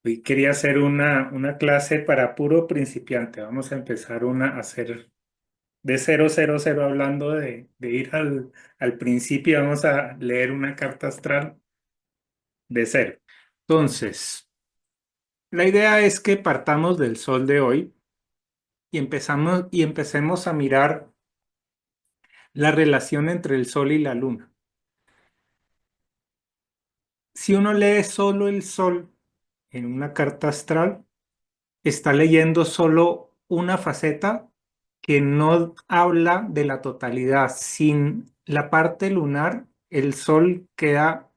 Hoy quería hacer una clase para puro principiante. Vamos a empezar a hacer de 000 hablando de ir al principio. Vamos a leer una carta astral de cero. Entonces, la idea es que partamos del sol de hoy y empecemos a mirar la relación entre el sol y la luna. Si uno lee solo el sol en una carta astral, está leyendo solo una faceta que no habla de la totalidad. Sin la parte lunar, el sol queda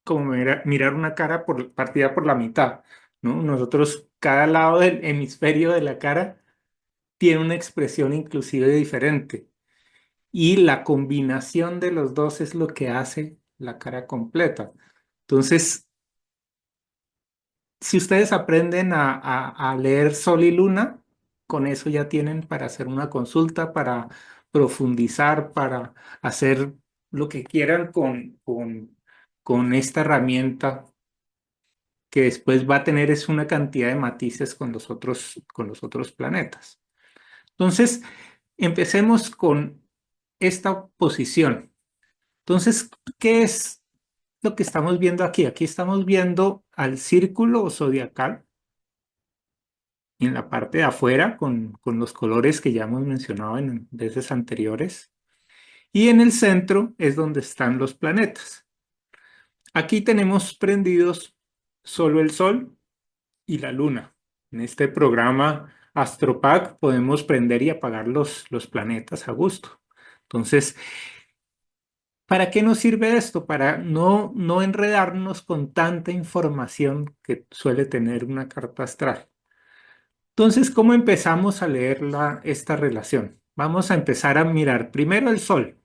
como mirar una cara partida por la mitad, ¿no? Nosotros, cada lado del hemisferio de la cara tiene una expresión inclusive diferente. Y la combinación de los dos es lo que hace la cara completa. Entonces, si ustedes aprenden a leer Sol y Luna, con eso ya tienen para hacer una consulta, para profundizar, para hacer lo que quieran con esta herramienta que después va a tener es una cantidad de matices con los otros planetas. Entonces, empecemos con esta posición. Entonces, ¿qué es lo que estamos viendo aquí? Aquí estamos viendo al círculo zodiacal en la parte de afuera con los colores que ya hemos mencionado en veces anteriores. Y en el centro es donde están los planetas. Aquí tenemos prendidos solo el Sol y la Luna. En este programa AstroPack podemos prender y apagar los planetas a gusto. Entonces, ¿para qué nos sirve esto? Para no enredarnos con tanta información que suele tener una carta astral. Entonces, ¿cómo empezamos a leer esta relación? Vamos a empezar a mirar primero el sol.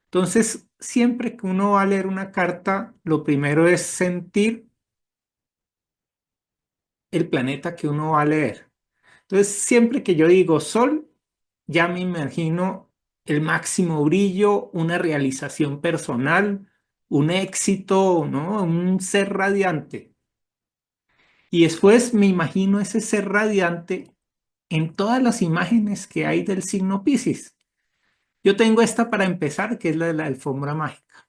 Entonces, siempre que uno va a leer una carta, lo primero es sentir el planeta que uno va a leer. Entonces, siempre que yo digo sol, ya me imagino el máximo brillo, una realización personal, un éxito, ¿no? Un ser radiante. Y después me imagino ese ser radiante en todas las imágenes que hay del signo Piscis. Yo tengo esta para empezar, que es la de la alfombra mágica.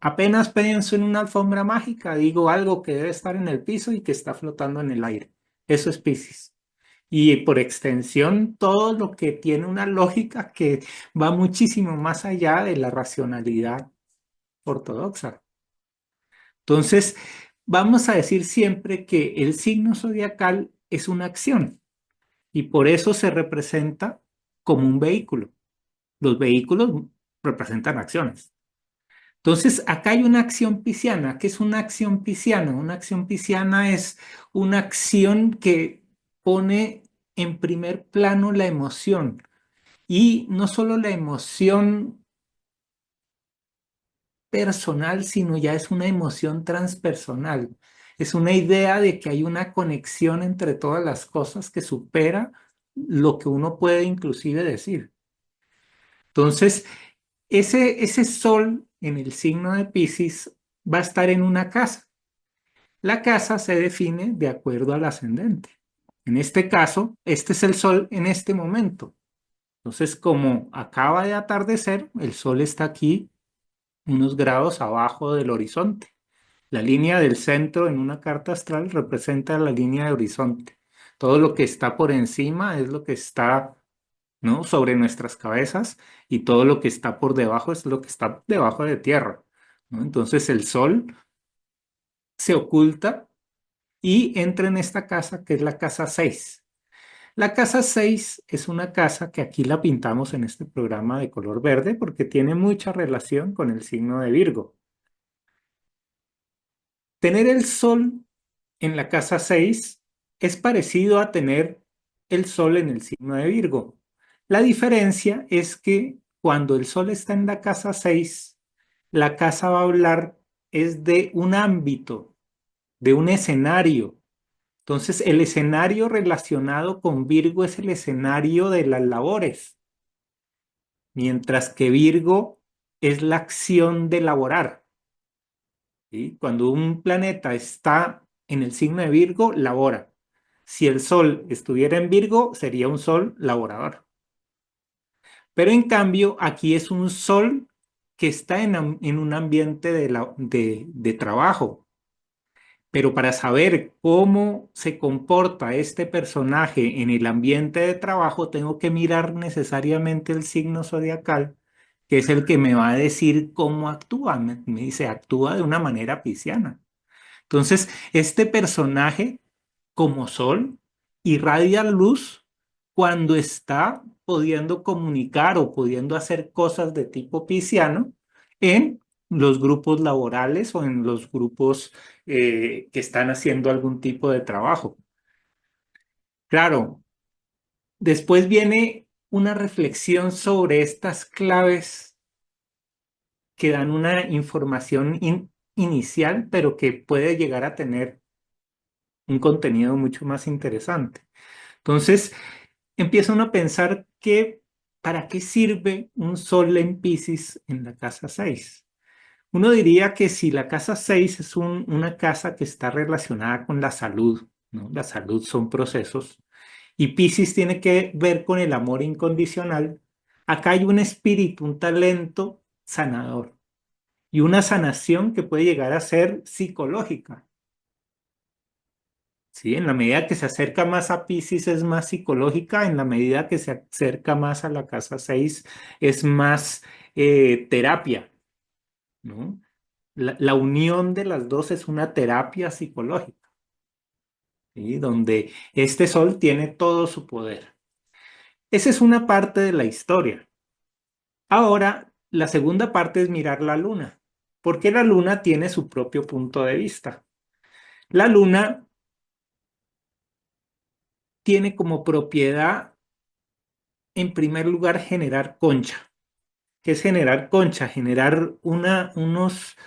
Apenas pienso en una alfombra mágica, digo algo que debe estar en el piso y que está flotando en el aire. Eso es Piscis. Y por extensión, todo lo que tiene una lógica que va muchísimo más allá de la racionalidad ortodoxa. Entonces, vamos a decir siempre que el signo zodiacal es una acción y por eso se representa como un vehículo. Los vehículos representan acciones. Entonces, acá hay una acción pisciana. ¿Qué es una acción pisciana? Una acción pisciana es una acción que pone en primer plano la emoción. Y no solo la emoción personal, sino ya es una emoción transpersonal. Es una idea de que hay una conexión entre todas las cosas que supera lo que uno puede inclusive decir. Entonces, ese sol en el signo de Piscis va a estar en una casa. La casa se define de acuerdo al ascendente. En este caso, este es el sol en este momento. Entonces, como acaba de atardecer, el sol está aquí unos grados abajo del horizonte. La línea del centro en una carta astral representa la línea de horizonte. Todo lo que está por encima es lo que está, ¿no?, sobre nuestras cabezas y todo lo que está por debajo es lo que está debajo de tierra, ¿no? Entonces el sol se oculta y entra en esta casa que es la casa 6. La casa 6 es una casa que aquí la pintamos en este programa de color verde porque tiene mucha relación con el signo de Virgo. Tener el sol en la casa 6 es parecido a tener el sol en el signo de Virgo. La diferencia es que cuando el sol está en la casa 6, la casa va a hablar es de un ámbito, de un escenario. Entonces, el escenario relacionado con Virgo es el escenario de las labores, mientras que Virgo es la acción de laborar. ¿Sí? Cuando un planeta está en el signo de Virgo, labora. Si el Sol estuviera en Virgo, sería un Sol laborador. Pero en cambio, aquí es un Sol que está en un ambiente de trabajo. Pero para saber cómo se comporta este personaje en el ambiente de trabajo, tengo que mirar necesariamente el signo zodiacal, que es el que me va a decir cómo actúa. Me dice, actúa de una manera pisciana. Entonces, este personaje, como sol, irradia luz cuando está pudiendo comunicar o pudiendo hacer cosas de tipo pisciano en los grupos laborales o en los grupos que están haciendo algún tipo de trabajo. Claro, después viene una reflexión sobre estas claves que dan una información inicial, pero que puede llegar a tener un contenido mucho más interesante. Entonces, empieza uno a pensar que ¿para qué sirve un sol en Piscis en la casa 6? Uno diría que si la casa 6 es una casa que está relacionada con la salud, ¿no? La salud son procesos, y Piscis tiene que ver con el amor incondicional, acá hay un espíritu, un talento sanador y una sanación que puede llegar a ser psicológica. Sí, en la medida que se acerca más a Piscis es más psicológica, en la medida que se acerca más a la casa 6 es más terapia, ¿no? La unión de las dos es una terapia psicológica, ¿sí? Donde este sol tiene todo su poder. Esa es una parte de la historia. Ahora, la segunda parte es mirar la luna, porque la luna tiene su propio punto de vista. La luna tiene como propiedad, en primer lugar, generar concha. ¿Qué es generar concha? Generar unos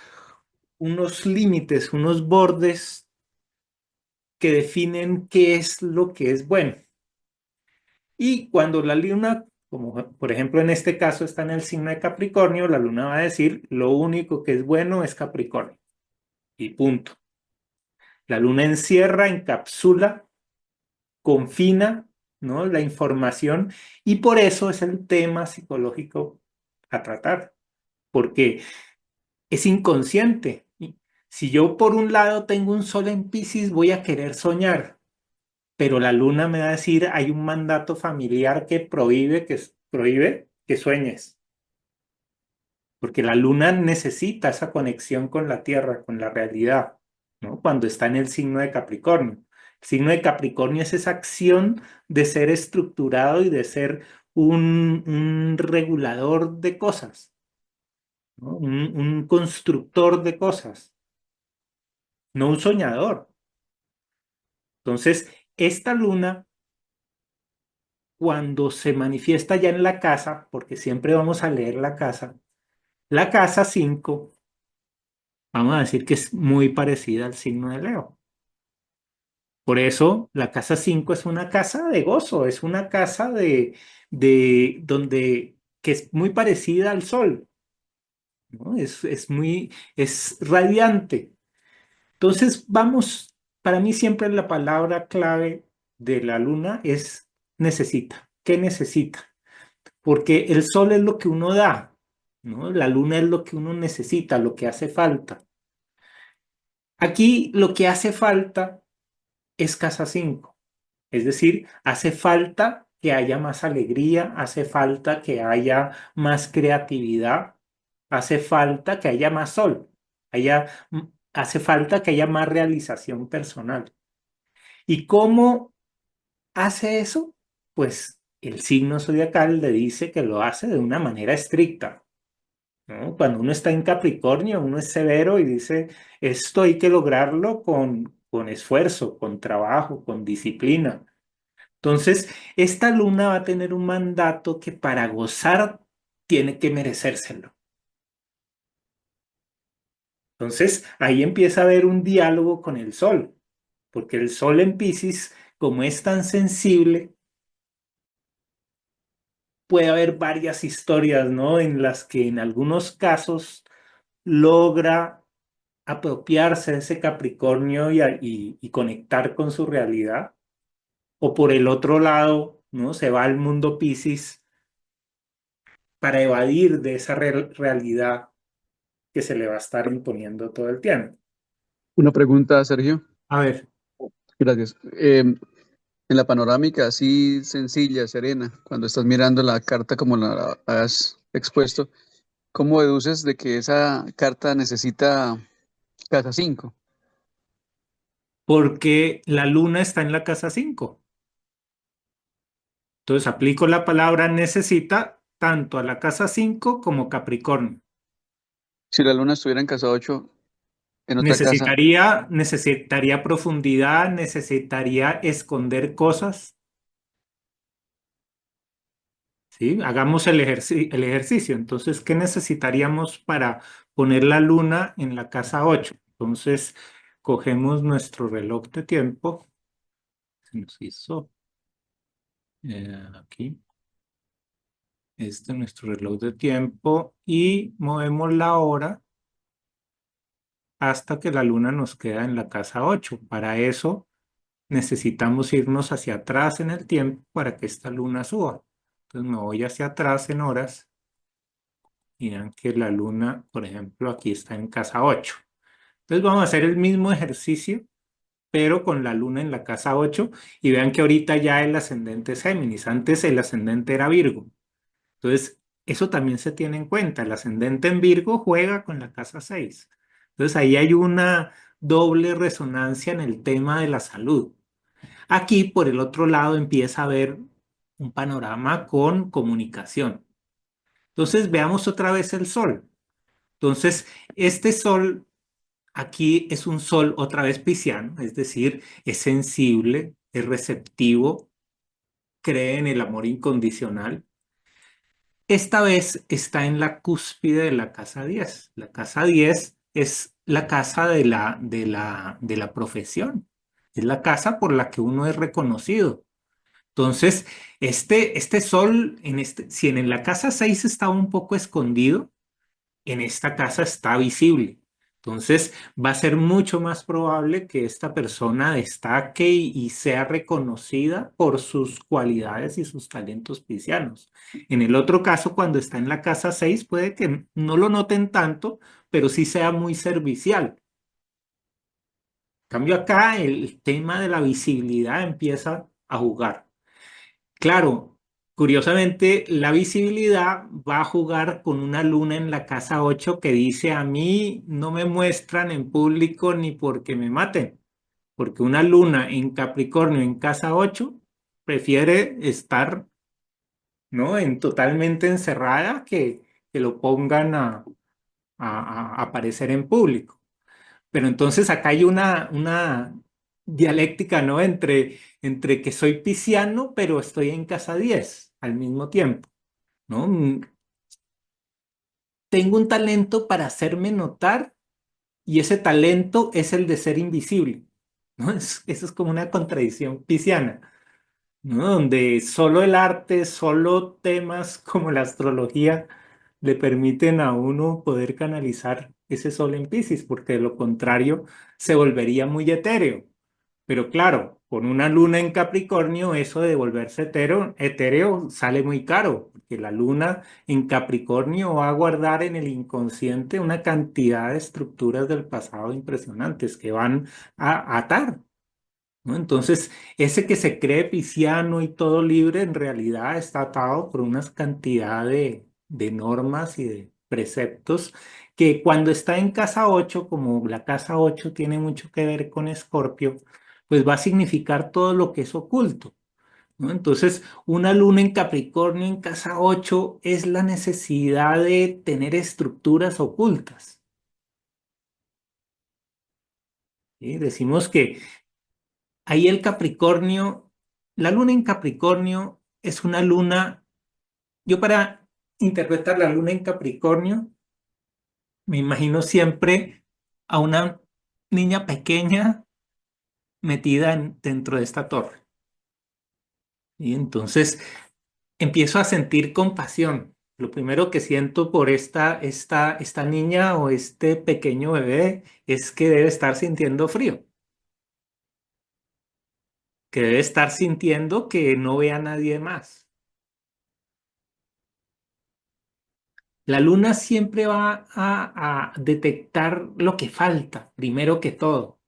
límites, unos bordes que definen qué es lo que es bueno. Y cuando la luna, como por ejemplo en este caso está en el signo de Capricornio, la luna va a decir lo único que es bueno es Capricornio. Y punto. La luna encierra, encapsula, confina, ¿no? La información, y por eso es el tema psicológico a tratar, porque es inconsciente. Si yo por un lado tengo un sol en Piscis, voy a querer soñar, pero la luna me va a decir, hay un mandato familiar que prohíbe que sueñes, porque la luna necesita esa conexión con la tierra, con la realidad, ¿no? Cuando está en el signo de Capricornio. El signo de Capricornio es esa acción de ser estructurado y de ser un regulador de cosas, ¿no? Un constructor de cosas, no un soñador. Entonces, esta luna, cuando se manifiesta ya en la casa, porque siempre vamos a leer la casa 5, vamos a decir que es muy parecida al signo de Leo. Por eso, la casa 5 es una casa de gozo, es una casa que es muy parecida al sol, ¿no? Es radiante. Entonces, vamos, para mí siempre la palabra clave de la luna es necesita. ¿Qué necesita? Porque el sol es lo que uno da, ¿no? La luna es lo que uno necesita, lo que hace falta. Aquí lo que hace falta es casa 5, es decir, hace falta que haya más alegría, hace falta que haya más creatividad, hace falta que haya más sol, hace falta que haya más realización personal. ¿Y cómo hace eso? Pues el signo zodiacal le dice que lo hace de una manera estricta, ¿no? Cuando uno está en Capricornio, uno es severo y dice, esto hay que lograrlo con esfuerzo, con trabajo, con disciplina. Entonces, esta luna va a tener un mandato que para gozar tiene que merecérselo. Entonces, ahí empieza a haber un diálogo con el sol, porque el sol en Piscis, como es tan sensible, puede haber varias historias, ¿no? En las que en algunos casos logra apropiarse de ese Capricornio y conectar con su realidad. O por el otro lado, ¿no? Se va al mundo Piscis para evadir de esa realidad que se le va a estar imponiendo todo el tiempo. Una pregunta, Sergio. A ver, Gracias. En la panorámica así sencilla, serena, cuando estás mirando la carta como la has expuesto, ¿cómo deduces de que esa carta necesita casa 5? porque la luna está en la casa 5. Entonces aplico la palabra necesita tanto a la casa 5 como Capricornio. Si la luna estuviera en casa 8, en otra casa, Necesitaría profundidad, necesitaría esconder cosas, ¿sí? Hagamos el ejercicio. Entonces, ¿qué necesitaríamos para poner la luna en la casa 8? Entonces, cogemos nuestro reloj de tiempo. Se nos hizo aquí. Este es nuestro reloj de tiempo y movemos la hora hasta que la luna nos queda en la casa 8. Para eso necesitamos irnos hacia atrás en el tiempo para que esta luna suba. Entonces me voy hacia atrás en horas y vean que la luna, por ejemplo, aquí está en casa 8. Entonces vamos a hacer el mismo ejercicio, pero con la luna en la casa 8 y vean que ahorita ya el ascendente es Géminis. Antes el ascendente era Virgo. Entonces, eso también se tiene en cuenta. El ascendente en Virgo juega con la casa 6. Entonces, ahí hay una doble resonancia en el tema de la salud. Aquí, por el otro lado, empieza a haber un panorama con comunicación. Entonces, veamos otra vez el sol. Entonces, este sol aquí es un sol otra vez pisciano, es decir, es sensible, es receptivo, cree en el amor incondicional. Esta vez está en la cúspide de la casa 10. La casa 10 es la casa de la profesión. Es la casa por la que uno es reconocido. Entonces, este sol, si en la casa 6 estaba un poco escondido, en esta casa está visible. Entonces, va a ser mucho más probable que esta persona destaque y sea reconocida por sus cualidades y sus talentos piscianos. En el otro caso, cuando está en la casa 6 puede que no lo noten tanto, pero sí sea muy servicial. En cambio, acá el tema de la visibilidad empieza a jugar. Claro, curiosamente, la visibilidad va a jugar con una luna en la casa 8 que dice a mí no me muestran en público ni porque me maten, porque una luna en Capricornio en casa 8 prefiere estar, ¿no? Totalmente encerrada que lo pongan a aparecer en público. Pero entonces acá hay una dialéctica, ¿no? Entre que soy pisciano, pero estoy en casa 10 al mismo tiempo, ¿no? Tengo un talento para hacerme notar y ese talento es el de ser invisible, ¿no? Eso es como una contradicción pisciana, ¿no? Donde solo el arte, solo temas como la astrología le permiten a uno poder canalizar ese sol en Piscis, porque de lo contrario se volvería muy etéreo. Pero claro, con una luna en Capricornio, eso de volverse etéreo sale muy caro, porque la luna en Capricornio va a guardar en el inconsciente una cantidad de estructuras del pasado impresionantes que van a atar, ¿no? Entonces, ese que se cree pisciano y todo libre, en realidad está atado por una cantidad de normas y de preceptos que cuando está en casa 8, como la casa 8 tiene mucho que ver con Escorpio, pues va a significar todo lo que es oculto, ¿no? Entonces, una luna en Capricornio en casa 8 es la necesidad de tener estructuras ocultas, ¿sí? Decimos que ahí el Capricornio, la luna en Capricornio es una luna, yo para interpretar la luna en Capricornio, me imagino siempre a una niña pequeña metida dentro de esta torre. Y entonces empiezo a sentir compasión. lo primero que siento por esta niña o este pequeño bebé es que debe estar sintiendo frío, que debe estar sintiendo que no ve a nadie más. La luna siempre va a detectar lo que falta, primero que todo,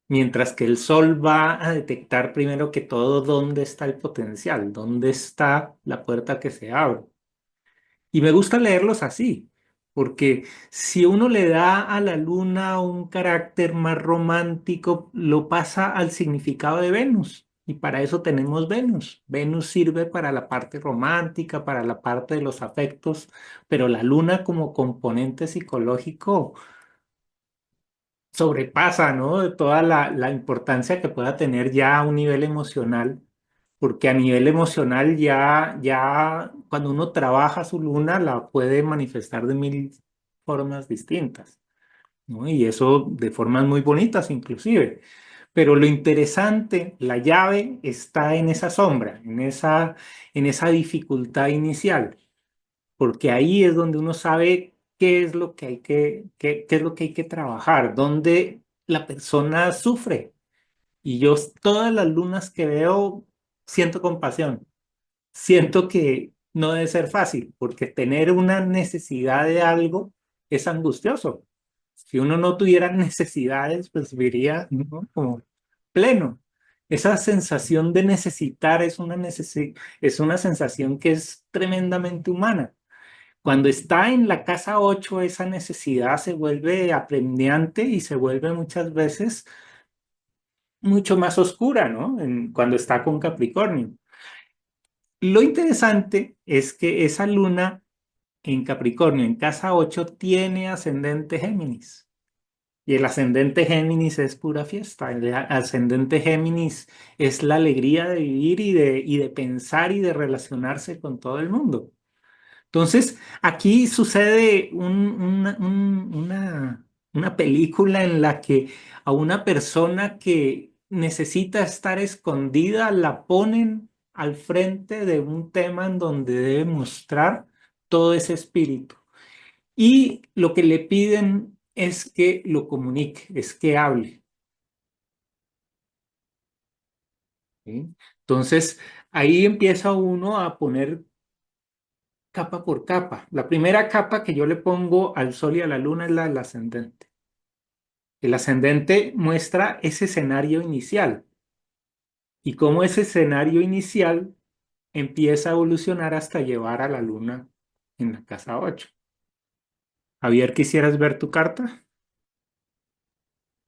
mientras que el sol va a detectar primero que todo dónde está el potencial, dónde está la puerta que se abre. Y me gusta leerlos así, porque si uno le da a la luna un carácter más romántico, lo pasa al significado de Venus. Y para eso tenemos Venus. Venus sirve para la parte romántica, para la parte de los afectos, pero la luna como componente psicológico sobrepasa, ¿no? De toda la importancia que pueda tener ya a un nivel emocional, porque a nivel emocional ya cuando uno trabaja su luna la puede manifestar de mil formas distintas, ¿no? Y eso de formas muy bonitas inclusive. Pero lo interesante, la llave está en esa sombra, en esa dificultad inicial, porque ahí es donde uno sabe qué es lo que hay qué es lo que hay que trabajar, dónde la persona sufre. Y yo todas las lunas que veo siento compasión, siento que no debe ser fácil, porque tener una necesidad de algo es angustioso. Si uno no tuviera necesidades, pues viviría, ¿no? Como pleno. Esa sensación de necesitar es una sensación que es tremendamente humana. Cuando está en la casa 8 esa necesidad se vuelve apremiante y se vuelve muchas veces mucho más oscura, ¿no? Cuando está con Capricornio. Lo interesante es que esa luna en Capricornio, en casa 8 tiene ascendente Géminis. Y el ascendente Géminis es pura fiesta. El ascendente Géminis es la alegría de vivir y de pensar y de relacionarse con todo el mundo. Entonces, aquí sucede una película en la que a una persona que necesita estar escondida la ponen al frente de un tema en donde debe mostrar todo ese espíritu. Y lo que le piden es que lo comunique, es que hable. ¿Sí? Entonces, ahí empieza uno a poner capa por capa. La primera capa que yo le pongo al sol y a la luna es la del ascendente. El ascendente muestra ese escenario inicial y cómo ese escenario inicial empieza a evolucionar hasta llevar a la luna en la casa 8. Javier, ¿quisieras ver tu carta?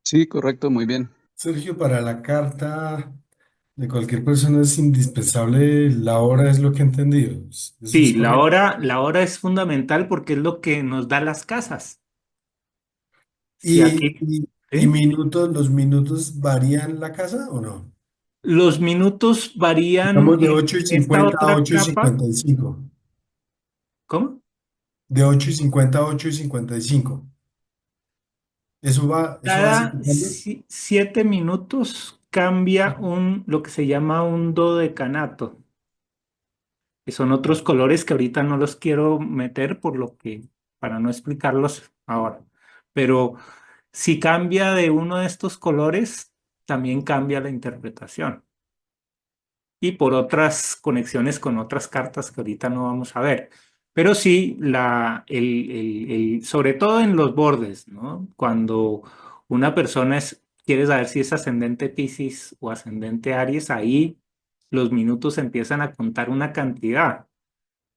Sí, correcto, muy bien. Sergio, para la carta de cualquier persona es indispensable la hora, es lo que he entendido. ¿Eso es Sí, correcto? la hora es fundamental porque es lo que nos da las casas. Si ¿Y, aquí, y, y ¿sí? minutos, los minutos varían la casa o no? Los minutos varían Digamos de 8 y en esta 50 a otra 8 y capa. 55. ¿Cómo? De 8 y 50 a 8 y 55. Eso va Cada significando. 7 minutos cambia lo que se llama un dodecanato, que son otros colores que ahorita no los quiero meter para no explicarlos ahora. Pero si cambia de uno de estos colores, también cambia la interpretación. Y por otras conexiones con otras cartas que ahorita no vamos a ver. Pero sí, sobre todo en los bordes, ¿no? Cuando una persona quiere saber si es ascendente Piscis o ascendente Aries, ahí los minutos empiezan a contar una cantidad,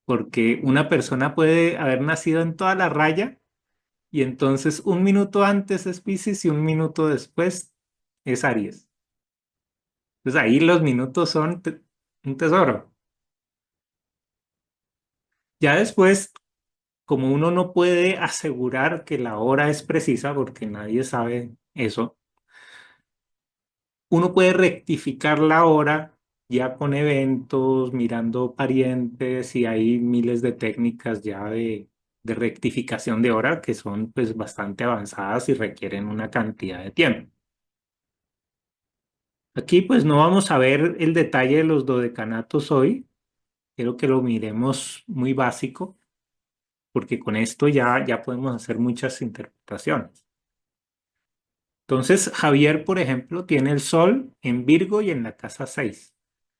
porque una persona puede haber nacido en toda la raya y entonces un minuto antes es Piscis y un minuto después es Aries. Entonces ahí los minutos son un tesoro. Ya después, como uno no puede asegurar que la hora es precisa, porque nadie sabe eso, uno puede rectificar la hora ya con eventos, mirando parientes y hay miles de técnicas ya de rectificación de hora que son pues bastante avanzadas y requieren una cantidad de tiempo. Aquí pues no vamos a ver el detalle de los dodecanatos hoy, quiero que lo miremos muy básico, porque con esto ya podemos hacer muchas interpretaciones. Entonces, Javier, por ejemplo, tiene el Sol en Virgo y en la casa 6.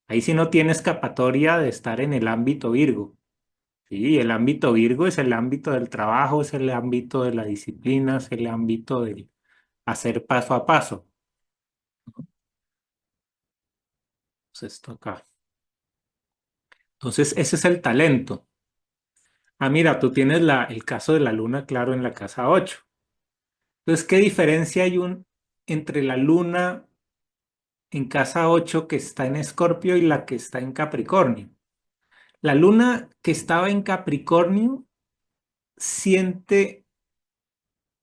Ahí sí no tiene escapatoria de estar en el ámbito Virgo. Sí, el ámbito Virgo es el ámbito del trabajo, es el ámbito de la disciplina, es el ámbito del hacer paso a paso. Entonces, esto acá. Entonces, ese es el talento. Ah, mira, tú tienes el caso de la luna, claro, en la casa 8. Entonces, ¿qué diferencia hay entre la luna en casa 8 que está en Escorpio y la que está en Capricornio? La luna que estaba en Capricornio siente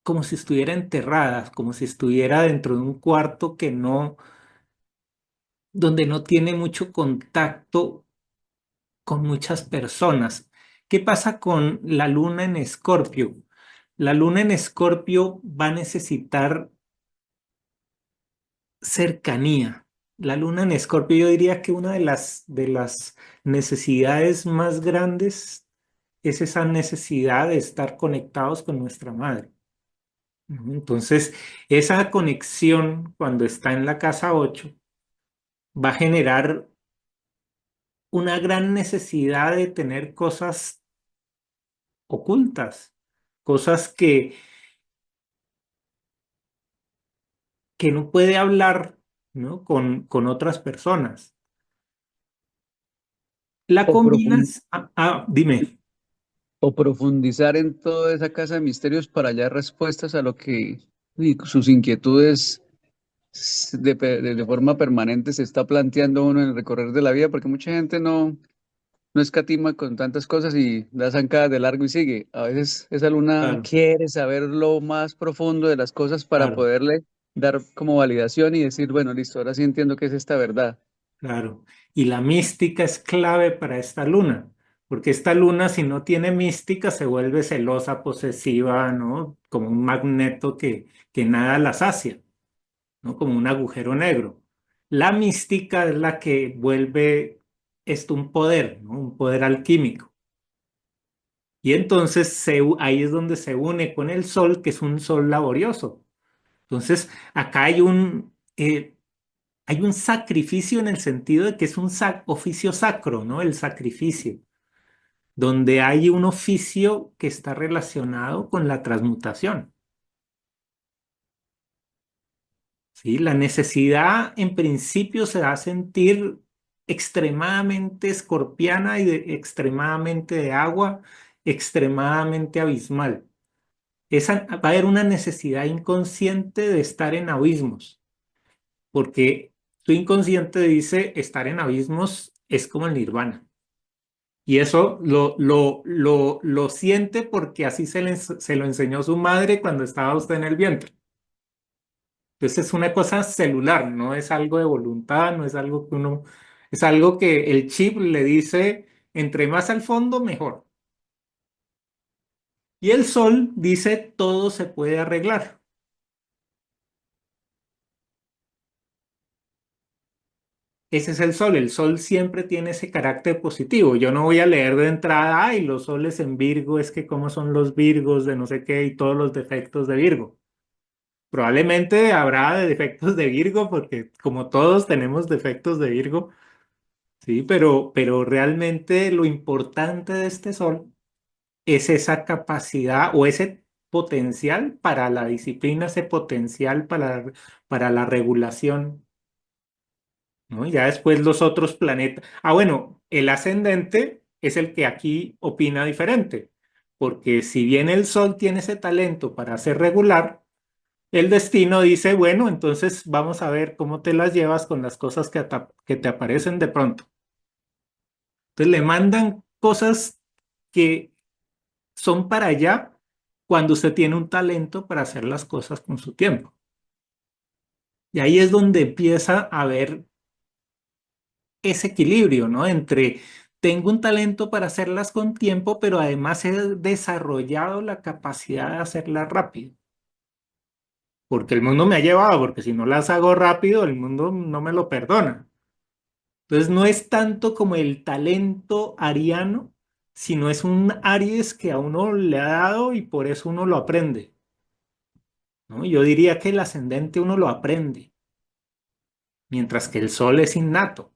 como si estuviera enterrada, como si estuviera dentro de un cuarto donde no tiene mucho contacto con muchas personas. ¿Qué pasa con la luna en Escorpio? La luna en Escorpio va a necesitar cercanía. La luna en Escorpio, yo diría que una de las necesidades más grandes es esa necesidad de estar conectados con nuestra madre. ¿No? Entonces, esa conexión cuando está en la casa 8 va a generar una gran necesidad de tener cosas ocultas, cosas que no puede hablar, ¿no? con otras personas. La O, profun- combinas, dime. o profundizar en toda esa casa de misterios para hallar respuestas a lo que y sus inquietudes de forma permanente se está planteando uno en el recorrer de la vida, porque mucha gente no escatima con tantas cosas y da zancadas de largo y sigue. A veces esa luna Claro, quiere saber lo más profundo de las cosas para claro, poderle dar como validación y decir, bueno, listo, ahora sí entiendo qué es esta verdad. claro. Y la mística es clave para esta luna, porque esta luna, si no tiene mística, se vuelve celosa, posesiva, ¿no? Como un magneto que nada la sacia, ¿no? Como un agujero negro. La mística es la que vuelve esto un poder, ¿no? Un poder alquímico. Y entonces ahí es donde se une con el sol, que es un sol laborioso. Entonces, acá hay un sacrificio en el sentido de que es un oficio sacro, ¿no? El sacrificio, donde hay un oficio que está relacionado con la transmutación. ¿Sí? La necesidad en principio se va a sentir extremadamente escorpiana y extremadamente de agua, extremadamente abismal. Va a haber una necesidad inconsciente de estar en abismos, porque tu inconsciente dice estar en abismos es como el nirvana. Y eso lo siente porque así se lo enseñó su madre cuando estaba usted en el vientre. Entonces es una cosa celular, no es algo de voluntad, no es algo que uno, es algo que el chip le dice, entre más al fondo, mejor. Y el sol dice, todo se puede arreglar. Ese es el sol siempre tiene ese carácter positivo. Yo no voy a leer de entrada, ay, los soles en Virgo, es que cómo son los Virgos de no sé qué y todos los defectos de Virgo. Probablemente habrá defectos de Virgo porque como todos tenemos defectos de Virgo. Sí, pero realmente lo importante de este sol es esa capacidad o ese potencial para la disciplina, ese potencial para la regulación, ¿no? Y ya después los otros planetas. Ah, bueno, el ascendente es el que aquí opina diferente, porque si bien el sol tiene ese talento para ser regular, el destino dice, bueno, entonces vamos a ver cómo te las llevas con las cosas que te aparecen de pronto. Entonces le mandan cosas que son para allá cuando usted tiene un talento para hacer las cosas con su tiempo. Y ahí es donde empieza a haber ese equilibrio, ¿no? Entre tengo un talento para hacerlas con tiempo, pero además he desarrollado la capacidad de hacerlas rápido. Porque el mundo me ha llevado, porque si no las hago rápido, el mundo no me lo perdona. Entonces no es tanto como el talento ariano, sino es un Aries que a uno le ha dado y por eso uno lo aprende, ¿no? Yo diría que el ascendente uno lo aprende, mientras que el sol es innato.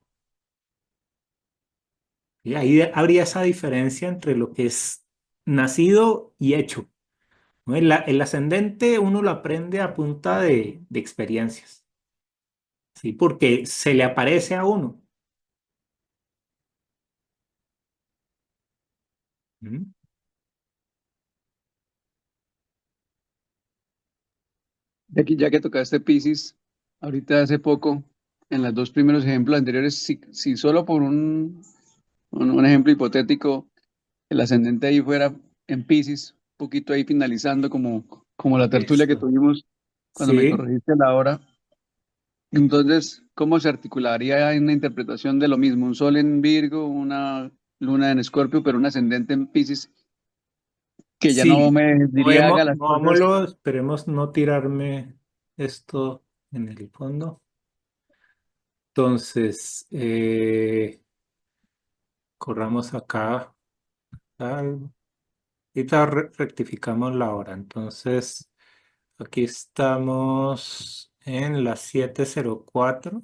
Y ahí habría esa diferencia entre lo que es nacido y hecho, ¿no? El ascendente uno lo aprende a punta de experiencias, ¿sí? Porque se le aparece a uno. ¿Mm? Ya que tocaste Piscis, ahorita hace poco, en los dos primeros ejemplos anteriores, si solo por un ejemplo hipotético, el ascendente ahí fuera en Piscis, un poquito ahí finalizando como la tertulia que Eso. tuvimos cuando me Sí, corregiste la hora. Entonces, ¿cómo se articularía en una interpretación de lo mismo? Un sol en Virgo, una luna en Escorpio, pero un ascendente en Piscis, que ya no sí. me diría haga las cosas. Movámoslo, esperemos no tirarme esto en el fondo. Entonces, corramos acá. Tal. Ahorita rectificamos la hora. Entonces, aquí estamos en las 7:04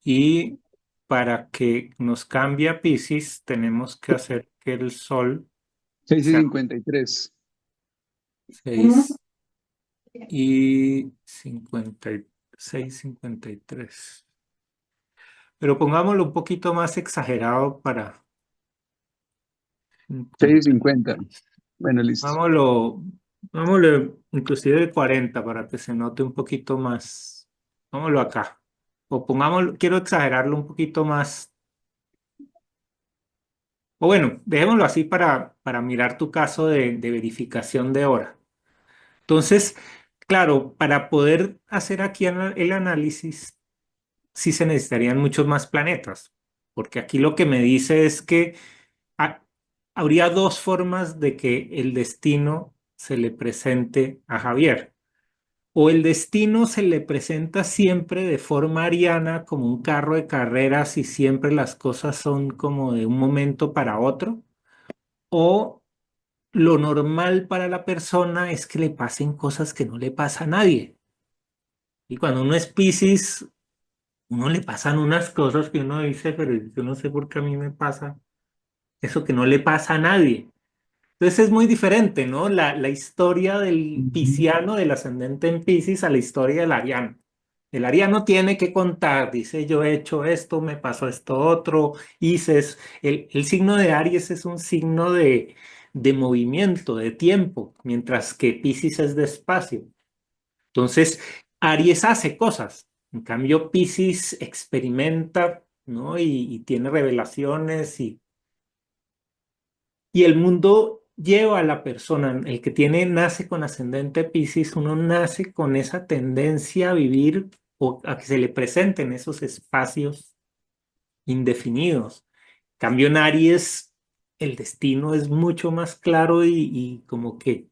y para que nos cambie a Piscis tenemos que hacer que el Sol 6 y sea 53. 6:56:53. Pero pongámoslo un poquito más exagerado para 6:50. 53. Bueno, listo. Vámonos, vámonos inclusive de 40 para que se note un poquito más. Vámonos acá. O pongámoslo, quiero exagerarlo un poquito más. O bueno, dejémoslo así para mirar tu caso de verificación de hora. Entonces, claro, para poder hacer aquí el análisis, sí se necesitarían muchos más planetas, porque aquí lo que me dice es que ha- habría dos formas de que el destino se le presente a Javier. O el destino se le presenta siempre de forma ariana, como un carro de carreras y siempre las cosas son como de un momento para otro. O lo normal para la persona es que le pasen cosas que no le pasa a nadie. Y cuando uno es Piscis, uno le pasan unas cosas que uno dice, pero yo no sé por qué a mí me pasa eso que no le pasa a nadie. Entonces es muy diferente, ¿no? La historia del Ujú. pisciano, del ascendente en Piscis, a la historia del ariano. El ariano tiene que contar, dice, yo he hecho esto, me pasó esto otro, el signo de Aries es un signo de movimiento, de tiempo, mientras que Piscis es de espacio. Entonces, Aries hace cosas, en cambio Piscis experimenta, ¿no? Y tiene revelaciones y el mundo lleva a la persona, el que nace con ascendente Piscis, uno nace con esa tendencia a vivir o a que se le presenten esos espacios indefinidos. Cambio en Aries, el destino es mucho más claro y como que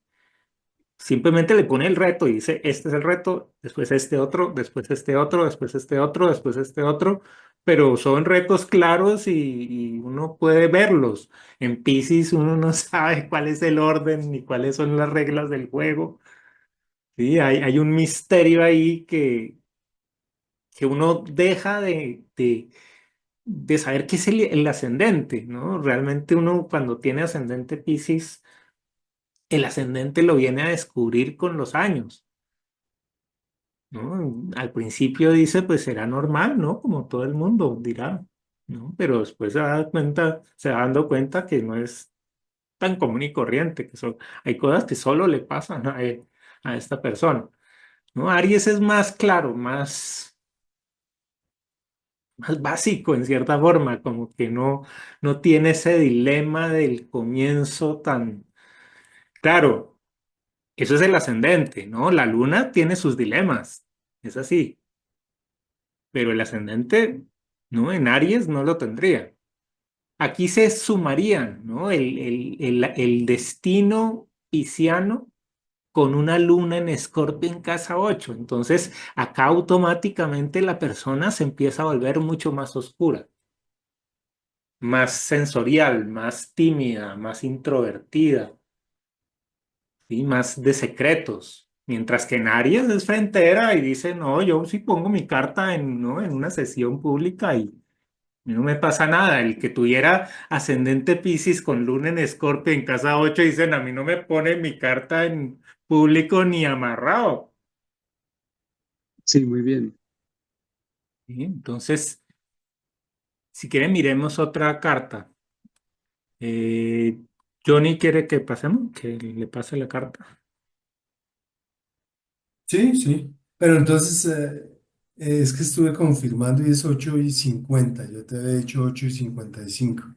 simplemente le pone el reto y dice, este es el reto, después este otro, después este otro, después este otro, después este otro, pero son retos claros y uno puede verlos. En Piscis uno no sabe cuál es el orden ni cuáles son las reglas del juego. Sí, hay un misterio ahí que uno deja de saber qué es el ascendente, ¿no? Realmente uno cuando tiene ascendente Piscis, el ascendente lo viene a descubrir con los años. ¿No? Al principio dice, pues será normal, ¿no? Como todo el mundo dirá, ¿no? Pero después se va dando cuenta que no es tan común y corriente, hay cosas que solo le pasan a esta persona, ¿no? Aries es más claro, más básico en cierta forma, como que no tiene ese dilema del comienzo tan claro. Eso es el ascendente, ¿no? La luna tiene sus dilemas, es así. Pero el ascendente, ¿no? En Aries no lo tendría. Aquí se sumarían, ¿no? El destino pisciano con una luna en Escorpio en casa 8. Entonces, acá automáticamente la persona se empieza a volver mucho más oscura, más sensorial, más tímida, más introvertida, ¿sí? Más de secretos. Mientras que en Aries es frentera y dice, no, yo sí pongo mi carta en, ¿no? en una sesión pública y no me pasa nada. El que tuviera ascendente Piscis con luna en Escorpio en casa 8 dicen, a mí no me pone mi carta en público ni amarrado. Sí, muy bien. ¿Sí? Entonces, si quieren, miremos otra carta. Eh, Johnny quiere que pasemos, que le pase la carta. Sí, sí. Pero entonces es que estuve confirmando y es 8:50. Yo te había dicho 8:55.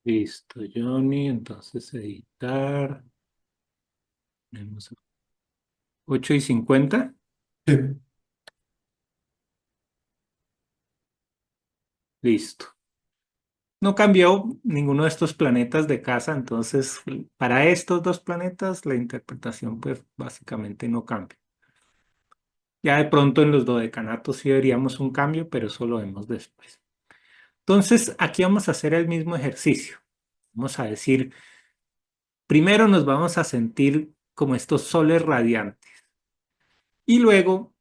Listo, Johnny. Entonces, editar. Tenemos 8:50. Sí. Listo. No cambió ninguno de estos planetas de casa, entonces para estos dos planetas la interpretación pues básicamente no cambia. Ya de pronto en los dodecanatos sí veríamos un cambio, pero eso lo vemos después. Entonces aquí vamos a hacer el mismo ejercicio. Vamos a decir, primero nos vamos a sentir como estos soles radiantes y luego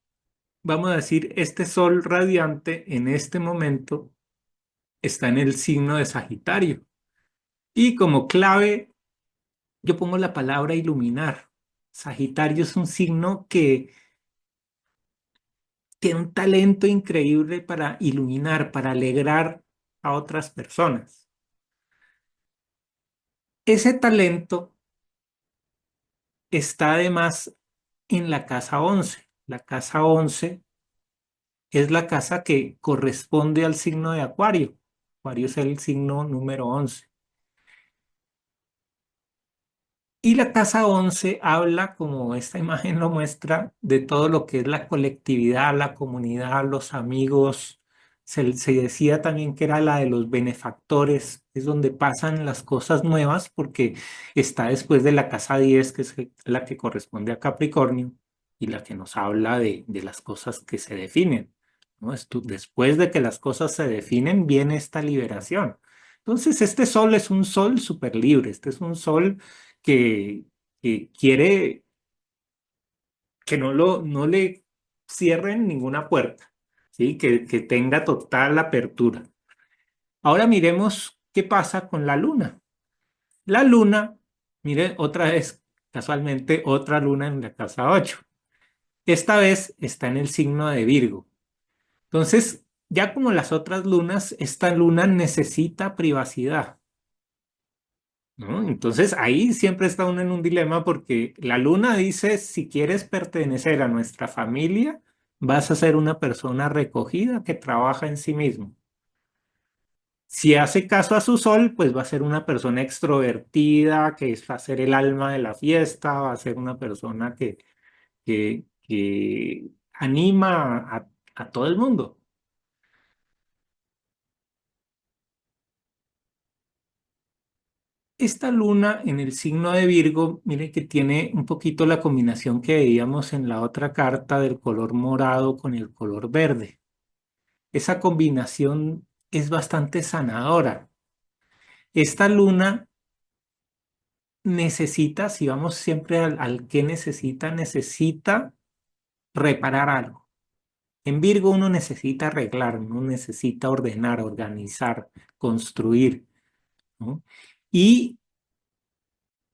vamos a decir, este sol radiante en este momento está en el signo de Sagitario y como clave yo pongo la palabra iluminar. Sagitario es un signo que tiene un talento increíble para iluminar, para alegrar a otras personas. Ese talento está además en la casa 11. La casa 11 es la casa que corresponde al signo de Acuario. Acuario es el signo número 11. Y la casa 11 habla, como esta imagen lo muestra, de todo lo que es la colectividad, la comunidad, los amigos. Se decía también que era la de los benefactores, es donde pasan las cosas nuevas porque está después de la casa 10, que es la que corresponde a Capricornio y la que nos habla de las cosas que se definen, ¿no? Después de que las cosas se definen, viene esta liberación. Entonces, este sol es un sol súper libre, este es un sol que, que quiere que no le cierren ninguna puerta, ¿sí? Que tenga total apertura. Ahora miremos qué pasa con la luna. La luna, mire, otra vez, casualmente, otra luna en la casa 8. Esta vez está en el signo de Virgo. Entonces, ya como las otras lunas, esta luna necesita privacidad. ¿No? Entonces ahí siempre está uno en un dilema porque la luna dice, si quieres pertenecer a nuestra familia, vas a ser una persona recogida que trabaja en sí mismo. Si hace caso a su sol, pues va a ser una persona extrovertida, va a ser el alma de la fiesta, va a ser una persona que anima a todo el mundo. Esta luna en el signo de Virgo, mire que tiene un poquito la combinación que veíamos en la otra carta del color morado con el color verde. Esa combinación es bastante sanadora. Esta luna necesita, si vamos siempre al que necesita, necesita reparar algo. En Virgo uno necesita arreglar, uno necesita ordenar, organizar, construir, ¿no? Y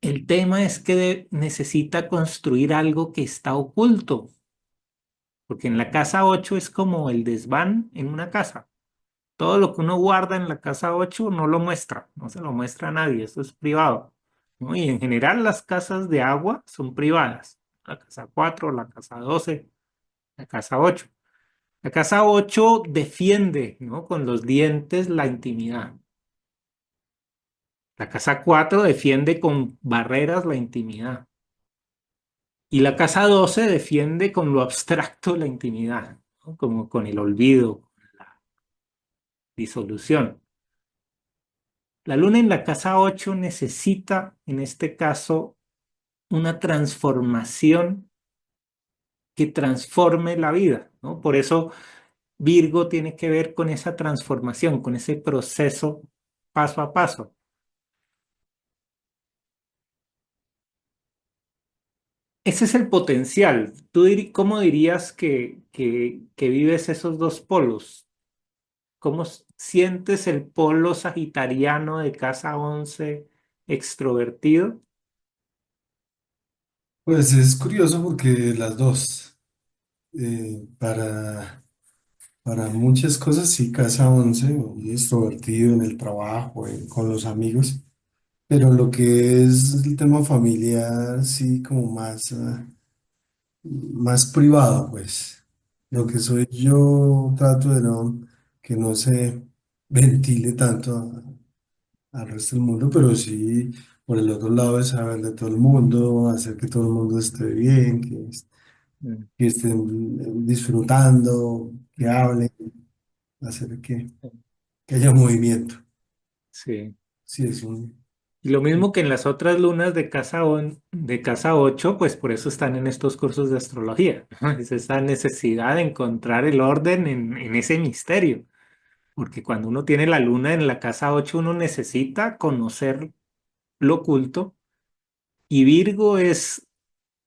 el tema es que necesita construir algo que está oculto, porque en la casa 8 es como el desván en una casa. Todo lo que uno guarda en la casa 8 no lo muestra, no se lo muestra a nadie, eso es privado, ¿no? Y en general las casas de agua son privadas. La casa 4, la casa 12, la casa 8. La casa 8 defiende, ¿no? Con los dientes la intimidad. La casa 4 defiende con barreras la intimidad. Y la casa 12 defiende con lo abstracto la intimidad, ¿no? Como con el olvido, la disolución. La luna en la casa 8 necesita, en este caso, una transformación que transforme la vida, ¿no? Por eso Virgo tiene que ver con esa transformación, con ese proceso paso a paso. Ese es el potencial. ¿Cómo dirías que vives esos dos polos? ¿Cómo sientes el polo sagitariano de casa 11 extrovertido? Pues es curioso porque las dos, para muchas cosas sí, casa 11, muy extrovertido en el trabajo, con los amigos, pero lo que es el tema familiar sí como más, más privado, pues. Lo que soy yo trato de no, que no se ventile tanto al resto del mundo, pero sí por el otro lado es saber de todo el mundo, hacer que todo el mundo esté bien, Mm, que estén disfrutando, que hablen, hacer que haya movimiento. sí. Sí, es un... Y lo mismo que en las otras lunas de de casa 8, pues por eso están en estos cursos de astrología, ¿no? Es esa necesidad de encontrar el orden en ese misterio. Porque cuando uno tiene la luna en la casa 8, uno necesita conocer lo oculto. Y Virgo es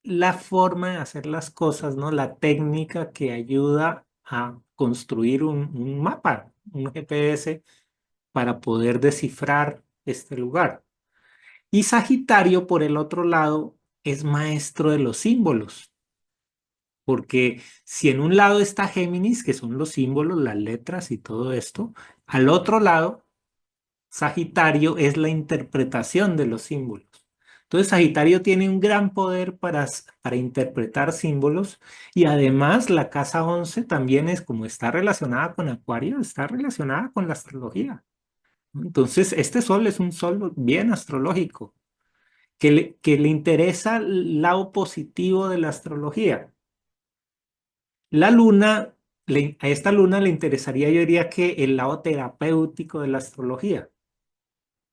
la forma de hacer las cosas, ¿no? La técnica que ayuda a construir un mapa, un GPS, para poder descifrar este lugar. Y Sagitario, por el otro lado, es maestro de los símbolos, porque si en un lado está Géminis, que son los símbolos, las letras y todo esto, al otro lado, Sagitario es la interpretación de los símbolos. Entonces, Sagitario tiene un gran poder para interpretar símbolos y además la casa 11 también es como está relacionada con Acuario, está relacionada con la astrología, ¿no? Entonces, este sol es un sol bien astrológico que le interesa el lado positivo de la astrología. La luna, a esta luna le interesaría, yo diría que el lado terapéutico de la astrología,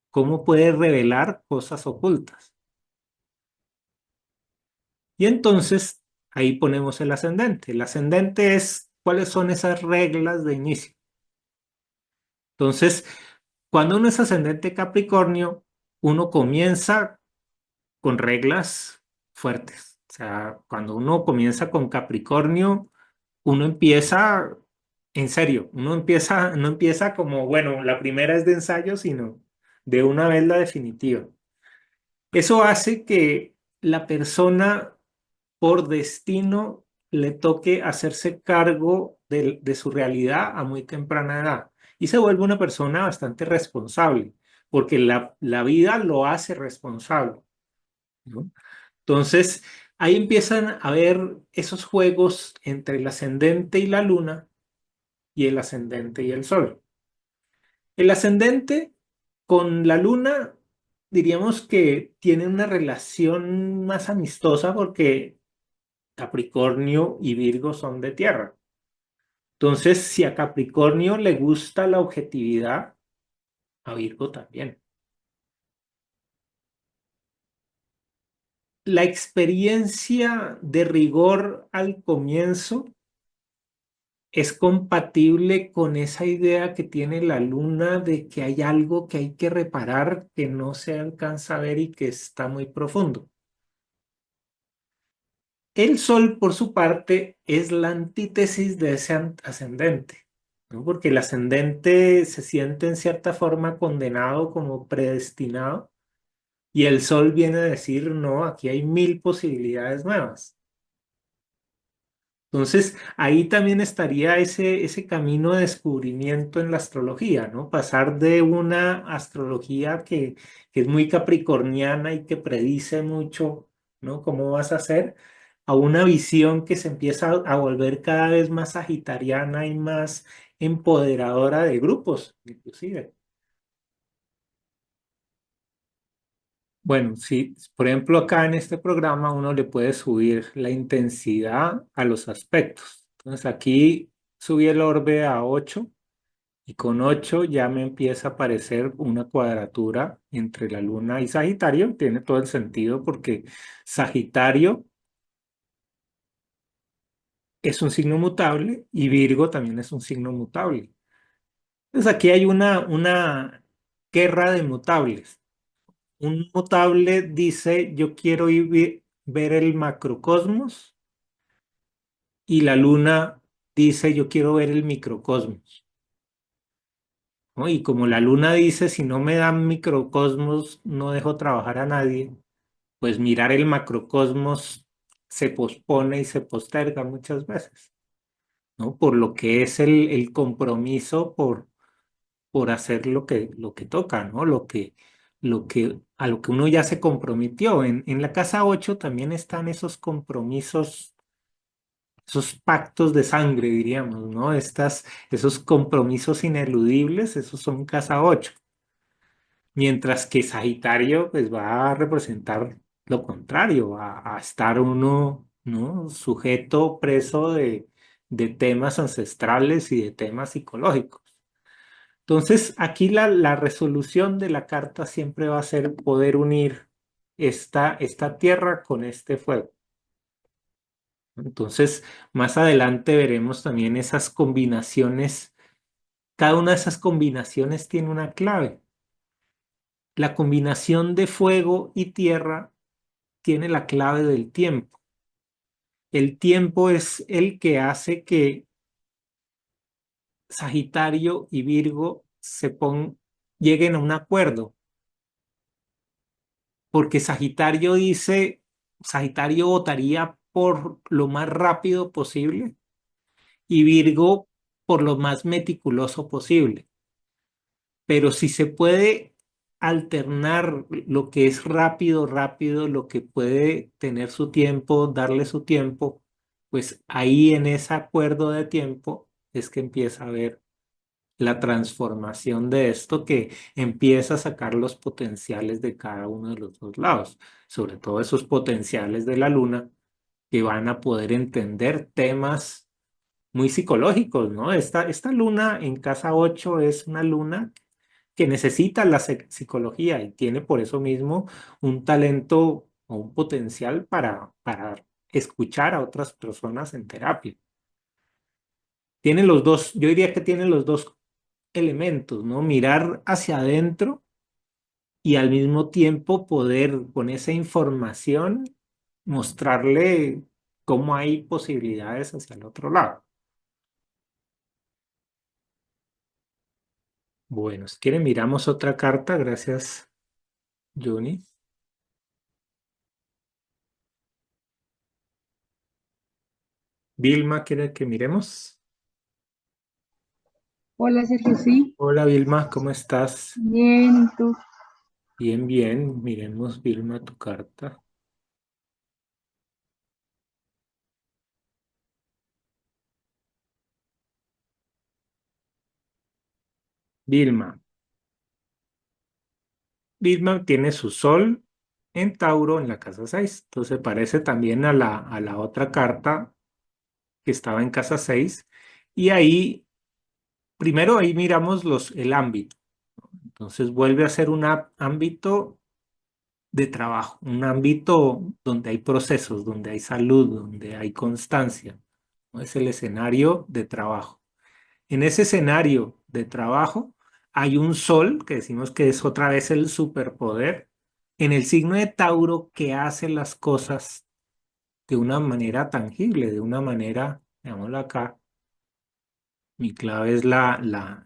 cómo puede revelar cosas ocultas. Y entonces ahí ponemos el ascendente. El ascendente es cuáles son esas reglas de inicio. Entonces, cuando uno es ascendente Capricornio, uno comienza con reglas fuertes. O sea, cuando uno comienza con Capricornio, uno empieza en serio, no empieza como, bueno, la primera es de ensayo, sino de una vez la definitiva. Eso hace que la persona por destino le toque hacerse cargo de su realidad a muy temprana edad y se vuelve una persona bastante responsable, porque la vida lo hace responsable, ¿no? Entonces, ahí empiezan a ver esos juegos entre el ascendente y la luna y el ascendente y el sol. El ascendente con la luna diríamos que tiene una relación más amistosa porque Capricornio y Virgo son de tierra. Entonces, si a Capricornio le gusta la objetividad, a Virgo también. La experiencia de rigor al comienzo es compatible con esa idea que tiene la luna de que hay algo que hay que reparar que no se alcanza a ver y que está muy profundo. El sol, por su parte, es la antítesis de ese ascendente, ¿no? Porque el ascendente se siente en cierta forma condenado como predestinado y el sol viene a decir, no, aquí hay mil posibilidades nuevas. Entonces, ahí también estaría ese camino de descubrimiento en la astrología, ¿no? Pasar de una astrología que es muy capricorniana y que predice mucho, ¿no? Cómo vas a hacer, a una visión que se empieza a volver cada vez más sagitariana y más empoderadora de grupos, inclusive. Bueno, sí, por ejemplo, acá en este programa uno le puede subir la intensidad a los aspectos. Entonces aquí subí el orbe a 8 Y con 8 ya me empieza a aparecer una cuadratura entre la luna y Sagitario. Tiene todo el sentido porque Sagitario es un signo mutable y Virgo también es un signo mutable. Entonces aquí hay una guerra de mutables. Un mutable dice, yo quiero ver el macrocosmos, y la luna dice, yo quiero ver el microcosmos, ¿no? Y como la luna dice, si no me dan microcosmos, no dejo trabajar a nadie, pues mirar el macrocosmos se pospone y se posterga muchas veces, ¿no? Por lo que es el compromiso por hacer lo que toca, ¿no? A lo que uno ya se comprometió. En la casa 8 también están esos compromisos, esos pactos de sangre, diríamos, ¿no? Esos compromisos ineludibles, esos son casa 8. Mientras que Sagitario, pues va a representar lo contrario, a estar uno, ¿no? Sujeto, preso de temas ancestrales y de temas psicológicos. Entonces, aquí la resolución de la carta siempre va a ser poder unir esta tierra con este fuego. Entonces, más adelante veremos también esas combinaciones. Cada una de esas combinaciones tiene una clave. La combinación de fuego y tierra tiene la clave del tiempo. El tiempo es el que hace que Sagitario y Virgo lleguen a un acuerdo, porque Sagitario votaría por lo más rápido posible y Virgo por lo más meticuloso posible. Pero si se puede alternar lo que es rápido, rápido, lo que puede tener su tiempo, darle su tiempo, pues ahí en ese acuerdo de tiempo es que empieza a ver la transformación de esto, que empieza a sacar los potenciales de cada uno de los dos lados, sobre todo esos potenciales de la luna que van a poder entender temas muy psicológicos, ¿no? Esta luna en casa 8 es una luna que necesita la psicología y tiene por eso mismo un talento o un potencial para escuchar a otras personas en terapia. Tiene los dos, yo diría que tiene los dos elementos, ¿no? Mirar hacia adentro y al mismo tiempo poder con esa información mostrarle cómo hay posibilidades hacia el otro lado. Bueno, si quieren miramos otra carta. Gracias, Johnny. Vilma, ¿quiere que miremos? Hola Sergio, sí. Hola Vilma, ¿cómo estás? Bien, ¿y tú? Bien, bien. Miremos, Vilma, tu carta. Vilma. Vilma tiene su sol en Tauro en la casa 6. Entonces parece también a la otra carta que estaba en casa 6. Y ahí, primero ahí miramos el ámbito. Entonces vuelve a ser un ámbito de trabajo, un ámbito donde hay procesos, donde hay salud, donde hay constancia, ¿no? Es el escenario de trabajo. En ese escenario de trabajo hay un sol, que decimos que es otra vez el superpoder, en el signo de Tauro, que hace las cosas de una manera tangible, de una manera, veámoslo acá, mi clave es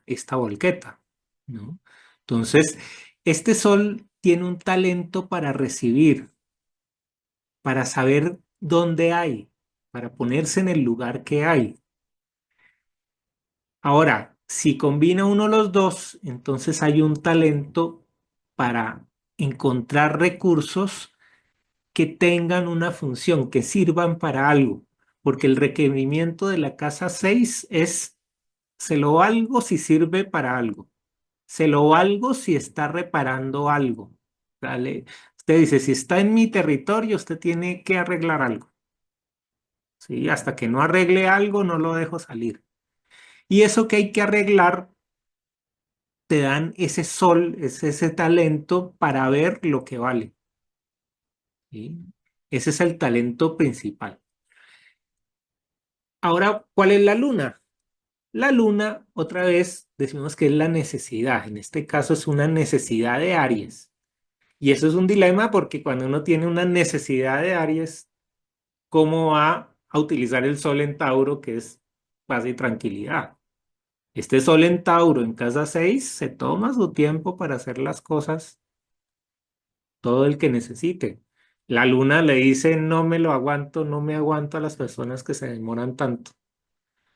esta volqueta, ¿no? Entonces, este sol tiene un talento para recibir, para saber dónde hay, para ponerse en el lugar que hay. Ahora, si combina uno los dos, entonces hay un talento para encontrar recursos que tengan una función, que sirvan para algo, porque el requerimiento de la casa 6 es, se lo valgo si sirve para algo, se lo valgo si está reparando algo. ¿Vale? Usted dice, si está en mi territorio, usted tiene que arreglar algo. ¿Sí? Hasta que no arregle algo, no lo dejo salir. Y eso que hay que arreglar te dan ese sol, ese talento para ver lo que vale. ¿Sí? Ese es el talento principal. Ahora, ¿cuál es la luna? La luna, otra vez, decimos que es la necesidad. En este caso es una necesidad de Aries. Y eso es un dilema porque cuando uno tiene una necesidad de Aries, ¿cómo va a utilizar el sol en Tauro, que es paz y tranquilidad? Este sol en Tauro en casa 6 se toma su tiempo para hacer las cosas, todo el que necesite. La luna le dice, no me lo aguanto, no me aguanto a las personas que se demoran tanto.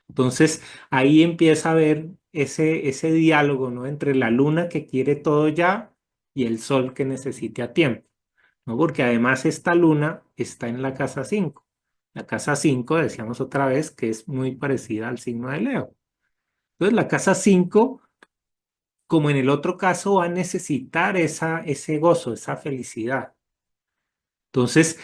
Entonces ahí empieza a haber ese diálogo, ¿no? Entre la luna que quiere todo ya y el sol que necesite a tiempo, ¿no? Porque además esta luna está en la casa 5. La casa 5 decíamos otra vez, que es muy parecida al signo de Leo. Entonces la casa 5, como en el otro caso, va a necesitar ese gozo, esa felicidad. Entonces,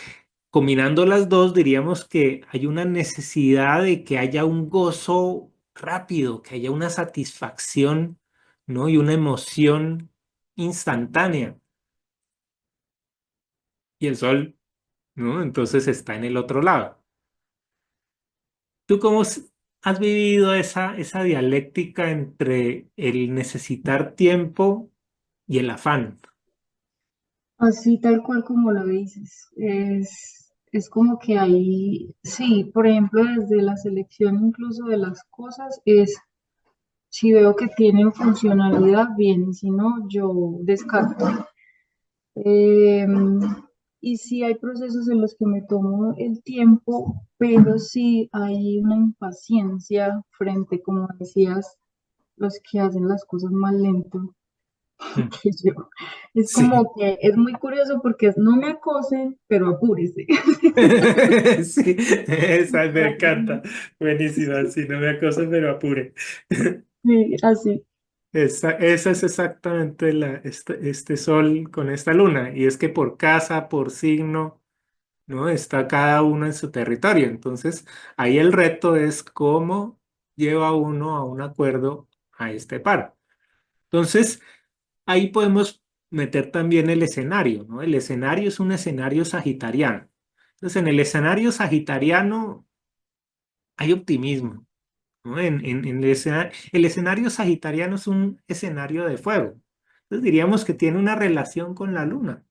combinando las dos, diríamos que hay una necesidad de que haya un gozo rápido, que haya una satisfacción, ¿no? Y una emoción instantánea. Y el sol, ¿no? Entonces está en el otro lado. ¿Tú cómo has vivido esa dialéctica entre el necesitar tiempo y el afán? Así tal cual como lo dices. Es como que ahí, sí, por ejemplo, desde la selección incluso de las cosas, si veo que tienen funcionalidad, bien, si no, yo descarto. Em, y sí hay procesos en los que me tomo el tiempo, pero sí hay una impaciencia frente, como decías, los que hacen las cosas más lento Mm. que yo. Es Sí. como que es muy curioso porque no me acosen, pero apúrese. Sí, esa me encanta. Buenísima, sí, no me acose, pero apure. Sí, así. Esa es exactamente este sol con esta luna. Y es que por casa, por signo, ¿no? Está cada uno en su territorio. Entonces, ahí el reto es cómo lleva uno a un acuerdo a este par. Entonces, ahí podemos meter también el escenario, ¿no? El escenario es un escenario sagitariano. Entonces, en el escenario sagitariano hay optimismo, ¿no? En el escenario sagitariano es un escenario de fuego. Entonces, diríamos que tiene una relación con la luna,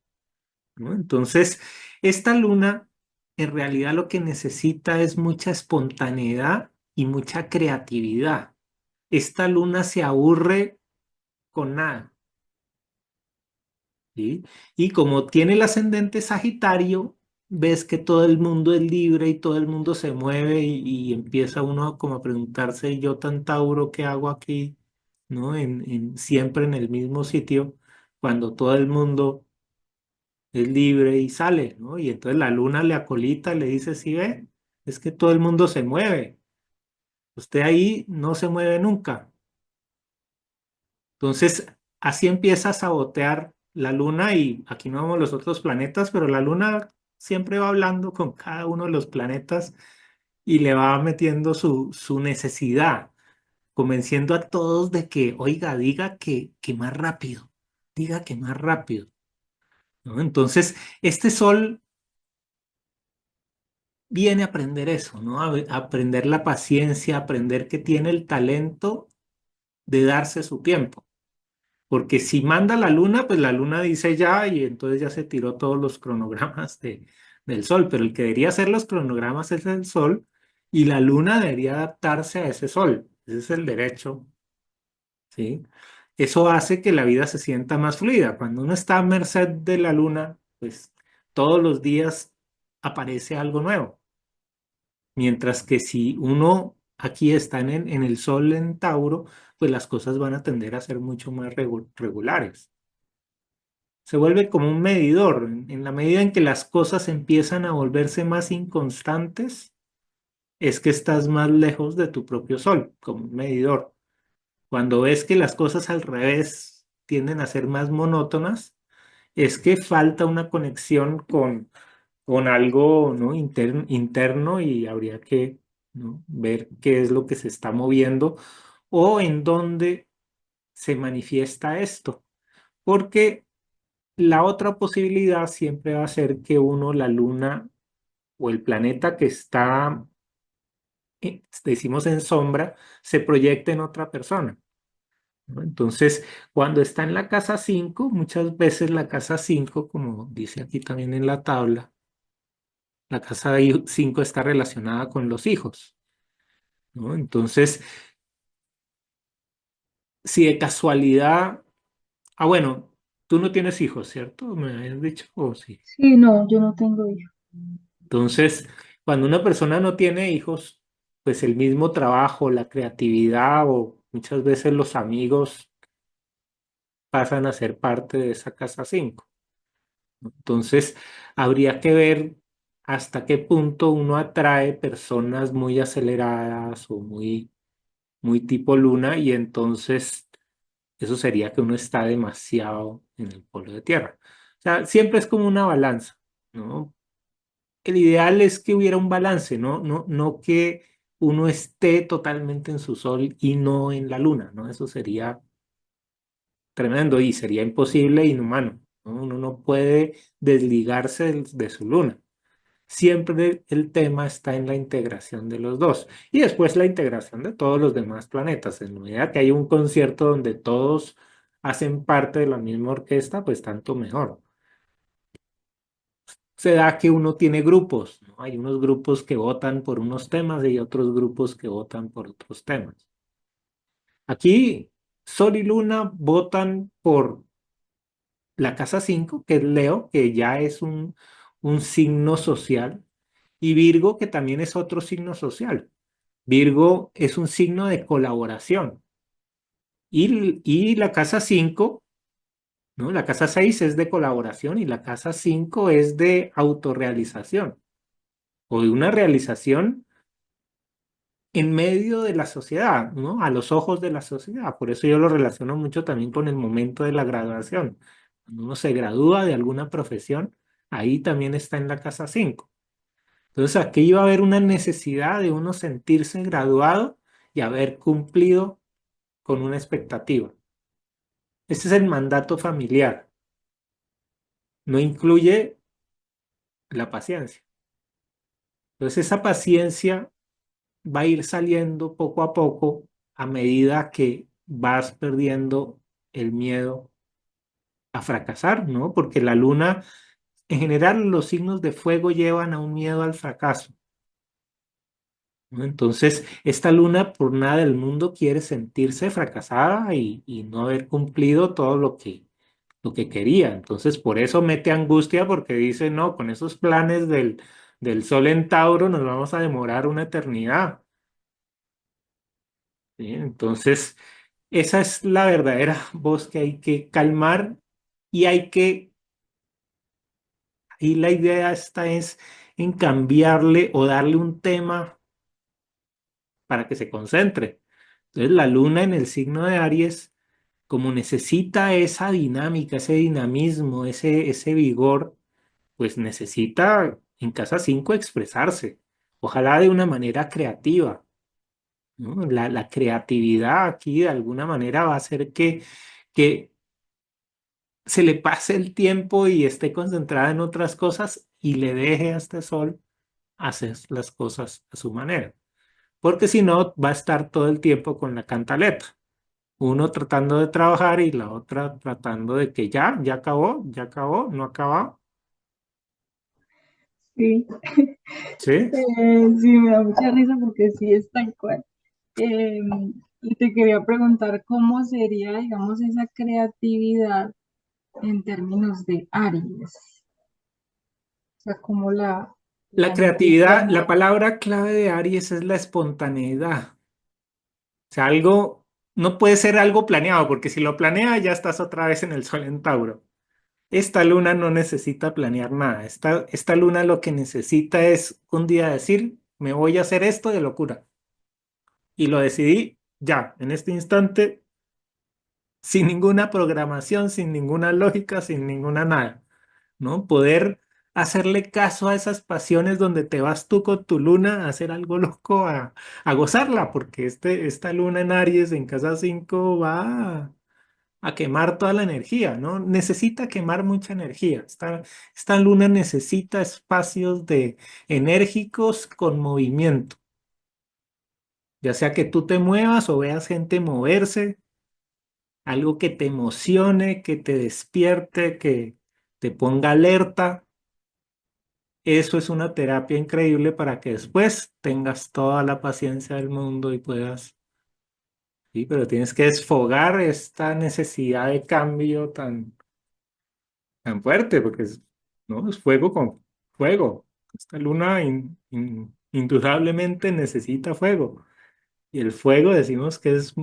¿no? Entonces, esta luna en realidad lo que necesita es mucha espontaneidad y mucha creatividad. Esta luna se aburre con nada. ¿Sí? Y como tiene el ascendente Sagitario, ves que todo el mundo es libre y todo el mundo se mueve y empieza uno como a preguntarse, ¿y yo tan Tauro, qué hago aquí? ¿No? Siempre en el mismo sitio, cuando todo el mundo es libre y sale, ¿no? Y entonces la luna le acolita, le dice, sí, ve, es que todo el mundo se mueve, usted ahí no se mueve nunca. Entonces, así empieza a sabotear la luna y aquí no vemos los otros planetas, pero la luna siempre va hablando con cada uno de los planetas y le va metiendo su necesidad, convenciendo a todos de que, oiga, diga que más rápido, diga que más rápido, ¿no? Entonces, este sol viene a aprender eso, ¿no? A aprender la paciencia, a aprender que tiene el talento de darse su tiempo. Porque si manda la luna, pues la luna dice ya y entonces ya se tiró todos los cronogramas del sol, pero el que debería hacer los cronogramas es el sol y la luna debería adaptarse a ese sol. Ese es el derecho, ¿sí? Eso hace que la vida se sienta más fluida. Cuando uno está a merced de la luna, pues todos los días aparece algo nuevo. Mientras que si uno aquí está en el sol en Tauro, pues las cosas van a tender a ser mucho más regulares. Se vuelve como un medidor. En la medida en que las cosas empiezan a volverse más inconstantes, es que estás más lejos de tu propio sol, como un medidor. Cuando ves que las cosas al revés tienden a ser más monótonas, es que falta una conexión con algo, ¿no? Interno y habría que, ¿no? ver qué es lo que se está moviendo o en dónde se manifiesta esto, porque la otra posibilidad siempre va a ser que uno, la luna o el planeta que está, decimos en sombra, se proyecte en otra persona, ¿no? Entonces, cuando está en la casa 5, muchas veces la casa 5, como dice aquí también en la tabla, la casa 5 está relacionada con los hijos, ¿no? Entonces, si de casualidad, bueno, tú no tienes hijos, ¿cierto? Me habías dicho, o sí. Sí, no, yo no tengo hijos. Entonces, cuando una persona no tiene hijos, pues el mismo trabajo, la creatividad o muchas veces los amigos pasan a ser parte de esa casa 5. Entonces, habría que ver hasta qué punto uno atrae personas muy aceleradas o muy tipo luna, y entonces eso sería que uno está demasiado en el polo de tierra. O sea, siempre es como una balanza, ¿no? El ideal es que hubiera un balance, ¿no? No que uno esté totalmente en su sol y no en la luna, ¿no? Eso sería tremendo y sería imposible e inhumano, ¿no? Uno no puede desligarse de su luna. Siempre el tema está en la integración de los dos y después la integración de todos los demás planetas. En la medida que hay un concierto donde todos hacen parte de la misma orquesta, pues tanto mejor. Se da que uno tiene grupos, ¿no? Hay unos grupos que votan por unos temas y otros grupos que votan por otros temas. Aquí Sol y Luna votan por la casa 5, que es Leo, que ya es un signo social, y Virgo, que también es otro signo social. Virgo es un signo de colaboración. Y la casa 5, ¿no? La casa 6 es de colaboración y la casa 5 es de autorrealización o de una realización en medio de la sociedad, ¿no? A los ojos de la sociedad. Por eso yo lo relaciono mucho también con el momento de la graduación. Cuando uno se gradúa de alguna profesión, ahí también está en la casa 5. Entonces aquí iba a haber una necesidad de uno sentirse graduado y haber cumplido con una expectativa. Este es el mandato familiar. No incluye la paciencia. Entonces esa paciencia va a ir saliendo poco a poco a medida que vas perdiendo el miedo a fracasar, ¿no? Porque la luna, en general, los signos de fuego llevan a un miedo al fracaso, ¿no? Entonces, esta luna por nada del mundo quiere sentirse fracasada y no haber cumplido todo lo que quería. Entonces, por eso mete angustia porque dice, no, con esos planes del sol en Tauro nos vamos a demorar una eternidad. ¿Sí? Entonces, esa es la verdadera voz que hay que calmar y y la idea esta es en cambiarle o darle un tema para que se concentre. Entonces, la luna en el signo de Aries, como necesita esa dinámica, ese dinamismo, ese vigor, pues necesita en casa 5 expresarse, ojalá de una manera creativa, ¿no? La creatividad aquí de alguna manera va a hacer que se le pase el tiempo y esté concentrada en otras cosas y le deje a este sol hacer las cosas a su manera. Porque si no, va a estar todo el tiempo con la cantaleta. Uno tratando de trabajar y la otra tratando de que ya acabó, no ha acabado. Sí, ¿Sí? sí, me da mucha risa porque sí es tal cual. Eh, y te quería preguntar cómo sería, digamos, esa creatividad en términos de Aries. O sea, cómo la La creatividad, empiezan. la palabra clave de Aries es la espontaneidad. O sea, algo, no puede ser algo planeado, porque si lo planea ya estás otra vez en el sol en Tauro. Esta luna no necesita planear nada. Esta luna lo que necesita es un día decir, me voy a hacer esto de locura. Y lo decidí ya, en este instante, sin ninguna programación, sin ninguna lógica, sin ninguna nada, ¿no? Poder hacerle caso a esas pasiones donde te vas tú con tu luna a hacer algo loco, a gozarla, porque esta luna en Aries en casa 5 va. a quemar toda la energía, ¿no? Necesita quemar mucha energía. Esta luna necesita espacios enérgicos con movimiento, ya sea que tú te muevas o veas gente moverse, algo que te emocione, que te despierte, que te ponga alerta. Eso es una terapia increíble para que después tengas toda la paciencia del mundo y puedas, sí, pero tienes que desfogar esta necesidad de cambio tan fuerte, porque ¿no? Es fuego con fuego. Esta luna indudablemente necesita fuego. Y el fuego decimos que es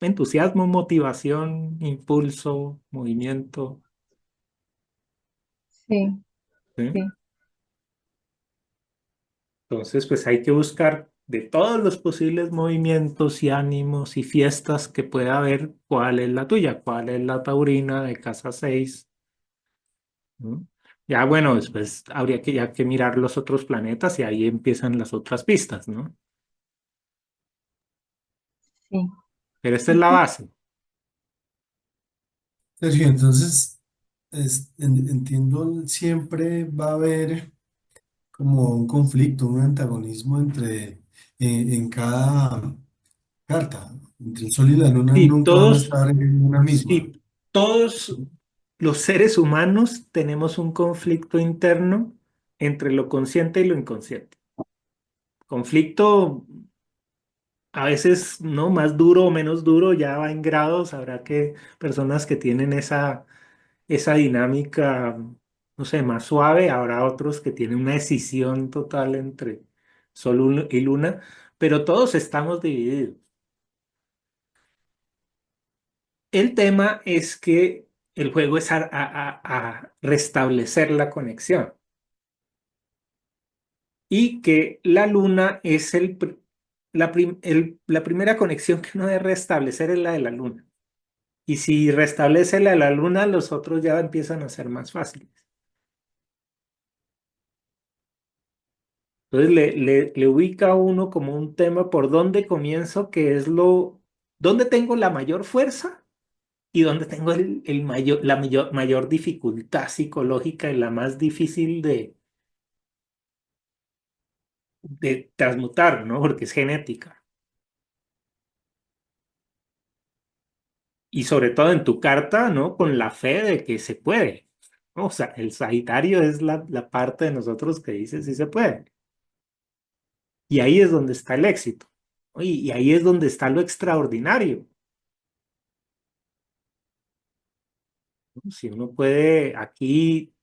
entusiasmo, motivación, impulso, movimiento. Sí, ¿Sí? sí, Entonces, pues hay que buscar de todos los posibles movimientos y ánimos y fiestas que pueda haber, cuál es la tuya, cuál es la taurina de casa 6. ¿No? Ya bueno, después habría que ya que mirar los otros planetas y ahí empiezan las otras pistas, ¿no? sí. Pero esta es la base. Sergio, entonces entiendo, siempre va a haber como un conflicto, un antagonismo en cada carta, entre el Sol y la Luna Sí, nunca van a estar en una misma. sí, todos los seres humanos tenemos un conflicto interno entre lo consciente y lo inconsciente. Conflicto a veces, ¿no? Más duro o menos duro, ya va en grados. Habrá que personas que tienen esa dinámica, no sé, más suave. Habrá otros que tienen una decisión total entre Sol y Luna, pero todos estamos divididos. El tema es que el juego es a restablecer la conexión y que la Luna es la primera conexión que uno debe restablecer es la de la Luna. Y si restablece la de la luna, los otros ya empiezan a ser más fáciles. Entonces le ubica a uno como un tema por dónde comienzo, que es dónde tengo la mayor fuerza y dónde tengo la mayor dificultad psicológica y la más difícil de transmutar, ¿no? Porque es genética. Y sobre todo en tu carta, ¿no? Con la fe de que se puede. O sea, el Sagitario es la parte de nosotros que dice sí se puede. Y ahí es donde está el éxito. ¿No? Y ahí es donde está lo extraordinario. ¿No? Si uno puede aquí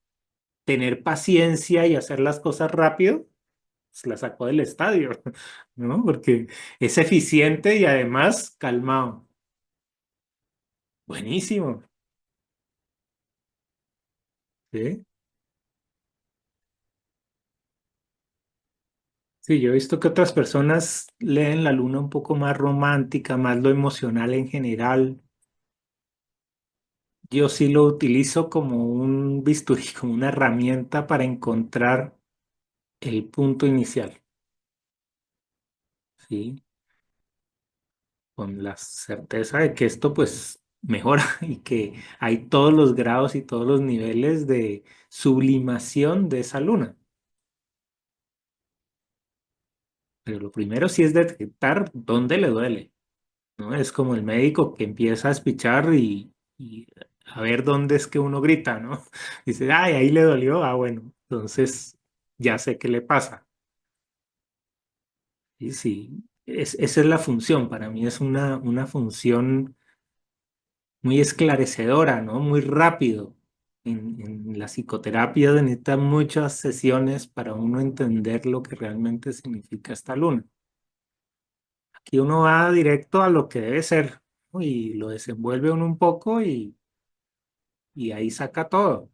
tener paciencia y hacer las cosas rápido, pues la sacó del estadio, ¿no? Porque es eficiente y además calmado. Buenísimo. ¿Sí? Sí, yo he visto que otras personas leen la luna un poco más romántica, más lo emocional en general. Yo sí lo utilizo como un bisturí, como una herramienta para encontrar el punto inicial, ¿sí? Con la certeza de que esto pues mejora y que hay todos los grados y todos los niveles de sublimación de esa luna. Pero lo primero sí es detectar dónde le duele, ¿no? Es como el médico que empieza a espichar y a ver dónde es que uno grita, ¿no? Dice, ay, ahí le dolió, ah, bueno, entonces ya sé qué le pasa. Y sí, esa es la función, para mí es una función muy esclarecedora, ¿no? Muy rápido. En la psicoterapia se necesitan muchas sesiones para uno entender lo que realmente significa esta luna. Aquí uno va directo a lo que debe ser, ¿no? Y lo desenvuelve uno un poco y ahí saca todo.